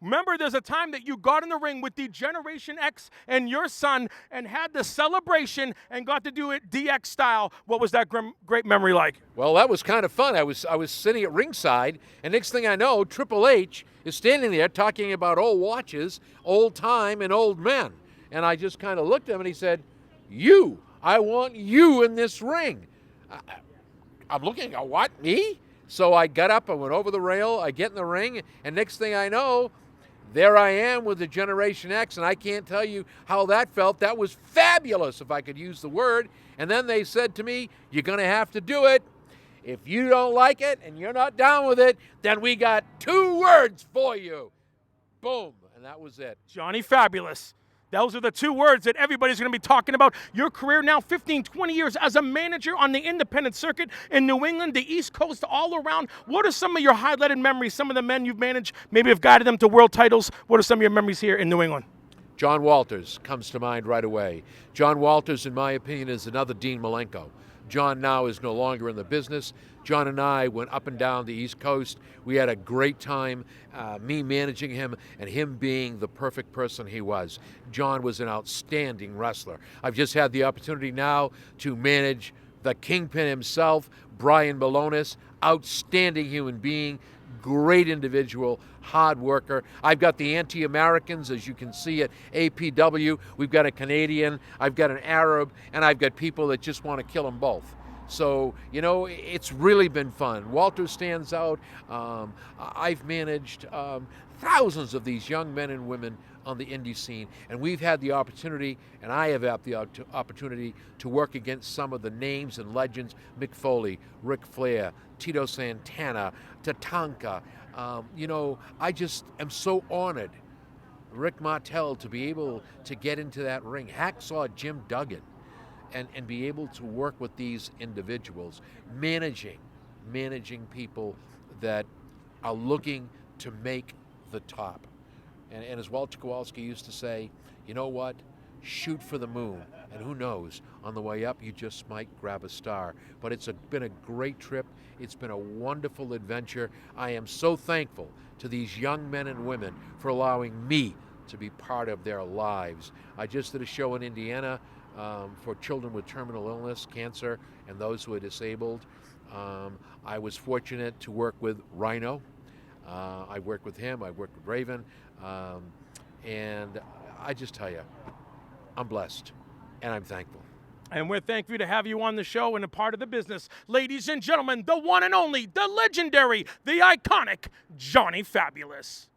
Remember, there's a time that you got in the ring with the Generation X and your son and had the celebration and got to do it DX style. What was that great memory like? Well, that was kind of fun. I was sitting at ringside, and next thing I know, Triple H is standing there talking about old watches, old time, and old men. And I just kind of looked at him, and he said, I want you in this ring. I'm looking at what, me? So I got up, I went over the rail, I get in the ring, and next thing I know, there I am with the Generation X, and I can't tell you how that felt. That was fabulous, if I could use the word. And then they said to me, you're going to have to do it. If you don't like it and you're not down with it, then we got 2 words for you. Boom. And that was it. Johnny Fabulous. Those are the 2 words that everybody's going to be talking about. Your career now, 15, 20 years as a manager on the independent circuit in New England, the East Coast, all around. What are some of your highlighted memories? Some of the men you've managed maybe have guided them to world titles. What are some of your memories here in New England? John Walters comes to mind right away. John Walters, in my opinion, is another Dean Malenko. John now is no longer in the business. John and I went up and down the East Coast. We had a great time, me managing him and him being the perfect person he was. John was an outstanding wrestler. I've just had the opportunity now to manage the Kingpin himself, Brian Malonis, outstanding human being, great individual, hard worker. I've got the anti-Americans, as you can see at APW. We've got a Canadian, I've got an Arab, and I've got people that just want to kill them both. So, it's really been fun. Walter stands out. I've managed thousands of these young men and women on the indie scene, and we've had the opportunity, and I have had the opportunity to work against some of the names and legends: Mick Foley, Ric Flair, Tito Santana, Tatanka. I just am so honored, Rick Martel, to be able to get into that ring. Hacksaw Jim Duggan. And be able to work with these individuals, managing people that are looking to make the top. And as Walter Kowalski used to say, you know what? Shoot for the moon, and who knows, on the way up you just might grab a star. But it's been a great trip. It's been a wonderful adventure. I am so thankful to these young men and women for allowing me to be part of their lives. I just did a show in Indiana for children with terminal illness, cancer, and those who are disabled. I was fortunate to work with Rhino. I worked with him, I worked with Raven, and I just tell you, I'm blessed, and I'm thankful. And we're thankful to have you on the show and a part of the business. Ladies and gentlemen, the one and only, the legendary, the iconic Johnny Fabulous.